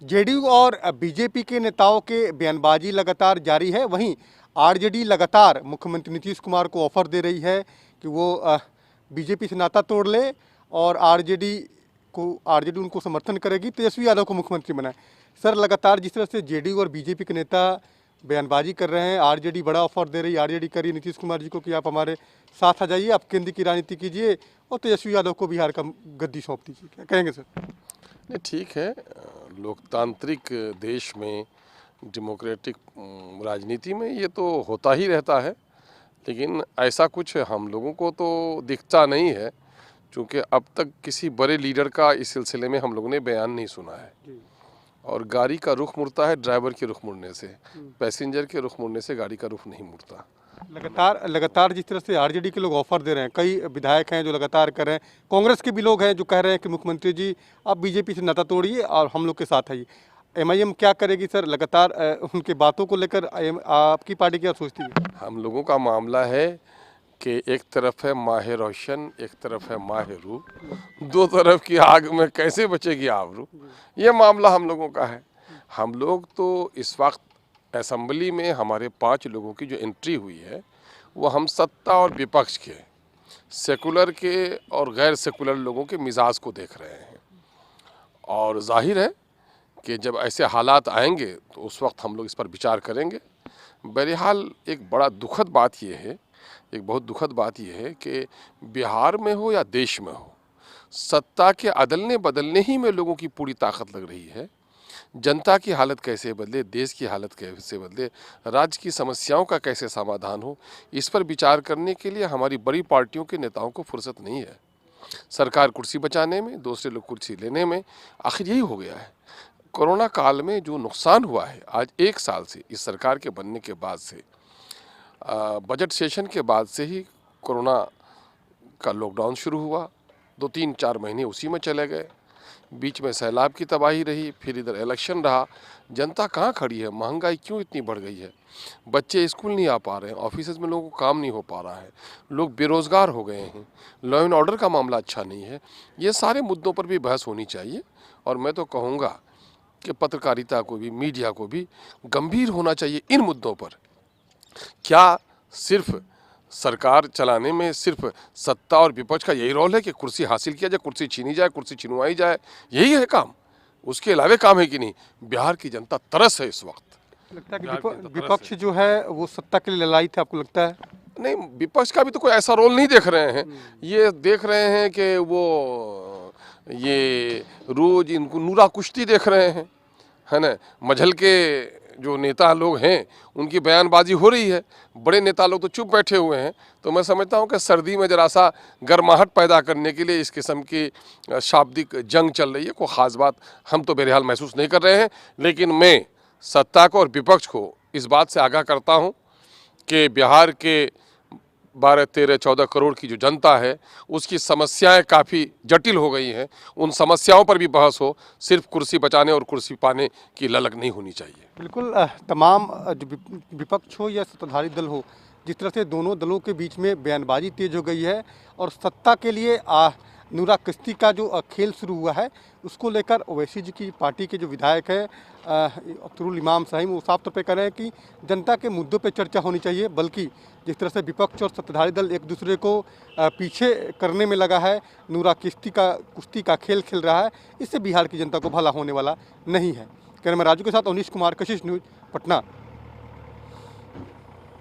JDU और BJP के नेताओं के बयानबाजी लगातार जारी है। वहीं आरजेडी लगातार मुख्यमंत्री नीतीश कुमार को ऑफर दे रही है कि वो बीजेपी से नाता तोड़ ले और आरजेडी उनको समर्थन करेगी, तेजस्वी यादव को मुख्यमंत्री बनाए। सर, लगातार जिस तरह से जेडीयू और बीजेपी के नेता बयानबाजी कर रहे हैं, आरजेडी बड़ा ऑफर दे रही है, आरजेडी कर रही है नीतीश कुमार जी को कि आप हमारे साथ आ जाइए, आप केंद्र की राजनीति कीजिए और तेजस्वी यादव को बिहार का गद्दी सौंप दीजिए। क्या कहेंगे सर? नहीं, ठीक है। लोकतांत्रिक देश में, डेमोक्रेटिक राजनीति में ये तो होता ही रहता है, लेकिन ऐसा कुछ हम लोगों को तो दिखता नहीं है, क्योंकि अब तक किसी बड़े लीडर का इस सिलसिले में हम लोगों ने बयान नहीं सुना है। और गाड़ी का रुख मुड़ता है ड्राइवर के रुख मुड़ने से, पैसेंजर के रुख मुड़ने से गाड़ी का रुख नहीं मुड़ता। लगातार जिस तरह से आरजेडी के लोग ऑफर दे रहे हैं, कई विधायक हैं जो लगातार कर रहे हैं, कांग्रेस के भी लोग हैं जो कह रहे हैं कि मुख्यमंत्री जी आप बीजेपी से नाता तोड़िए और हम लोग के साथ आइए। एमआईएम क्या करेगी सर? लगातार उनके बातों को लेकर आपकी पार्टी क्या सोचती है? हम लोगों का मामला है कि एक तरफ है माहे रोशन, एक तरफ है माहे रू, दो तरफ की आग में कैसे बचेगी आबरू, ये मामला हम लोगों का है। हम लोग तो इस वक्त असेंबली में हमारे 5 लोगों की जो एंट्री हुई है वो हम सत्ता और विपक्ष के, सेकुलर के और गैर सेकुलर लोगों के मिजाज को देख रहे हैं। और जाहिर है कि जब ऐसे हालात आएंगे तो उस वक्त हम लोग इस पर विचार करेंगे। बहरहाल एक बड़ा दुखद बात यह है, एक बहुत दुखद बात यह है कि बिहार में हो या देश में हो, सत्ता के अदलने बदलने ही में लोगों की पूरी ताकत लग रही है। जनता की हालत कैसे बदले, देश की हालत कैसे बदले, राज्य की समस्याओं का कैसे समाधान हो, इस पर विचार करने के लिए हमारी बड़ी पार्टियों के नेताओं को फुर्सत नहीं है। सरकार कुर्सी बचाने में, दूसरे लोग कुर्सी लेने में, आखिर यही हो गया है। कोरोना काल में जो नुकसान हुआ है आज 1 साल से, इस सरकार के बनने के बाद से, बजट सेशन के बाद से ही कोरोना का लॉकडाउन शुरू हुआ, 2-3-4 महीने उसी में चले गए, बीच में सैलाब की तबाही रही, फिर इधर इलेक्शन रहा। जनता कहाँ खड़ी है? महंगाई क्यों इतनी बढ़ गई है? बच्चे स्कूल नहीं आ पा रहे हैं, ऑफिस में लोगों को काम नहीं हो पा रहा है, लोग बेरोज़गार हो गए हैं, लॉ एंड ऑर्डर का मामला अच्छा नहीं है। ये सारे मुद्दों पर भी बहस होनी चाहिए और मैं तो कहूँगा कि पत्रकारिता को भी, मीडिया को भी गंभीर होना चाहिए इन मुद्दों पर। क्या सिर्फ सरकार चलाने में सिर्फ सत्ता और विपक्ष का यही रोल है कि कुर्सी हासिल किया जाए, कुर्सी छीनी जाए, कुर्सी छिनवाई जाए, यही है काम? उसके अलावे काम है कि नहीं? बिहार की जनता तरस है इस वक्त। लगता है कि विपक्ष जो है वो सत्ता के लिए लड़ाई थे, आपको लगता है? नहीं, विपक्ष का भी तो कोई ऐसा रोल नहीं देख रहे हैं। ये देख रहे हैं कि वो ये रोज इनको नूरा कुश्ती देख रहे हैं, है ना। मझल के जो नेता लोग हैं उनकी बयानबाजी हो रही है, बड़े नेता लोग तो चुप बैठे हुए हैं। तो मैं समझता हूं कि सर्दी में जरा सा गर्माहट पैदा करने के लिए इस किस्म की शाब्दिक जंग चल रही है। कोई ख़ास बात हम तो बहरहाल महसूस नहीं कर रहे हैं, लेकिन मैं सत्ता को और विपक्ष को इस बात से आगाह करता हूं कि बिहार के 12-13-14 करोड़ की जो जनता है उसकी समस्याएं काफ़ी जटिल हो गई हैं। उन समस्याओं पर भी बहस हो, सिर्फ कुर्सी बचाने और कुर्सी पाने की ललक नहीं होनी चाहिए। बिल्कुल। तमाम जो विपक्ष हो या सत्ताधारी दल हो, जिस तरह से दोनों दलों के बीच में बयानबाजी तेज हो गई है और सत्ता के लिए नूरा कुश्ती का जो खेल शुरू हुआ है, उसको लेकर ओवैसी जी की पार्टी के जो विधायक हैं अख्तरुल इमाम साहिब, वो साफ तौर पे कह रहे हैं कि जनता के मुद्दों पे चर्चा होनी चाहिए, बल्कि जिस तरह से विपक्ष और सत्ताधारी दल एक दूसरे को पीछे करने में लगा है, नूरा कुश्ती का खेल खेल रहा है, इससे बिहार की जनता को भला होने वाला नहीं है। कैमरा राजू के साथ अवनीश कुमार, कशिश न्यूज़, पटना।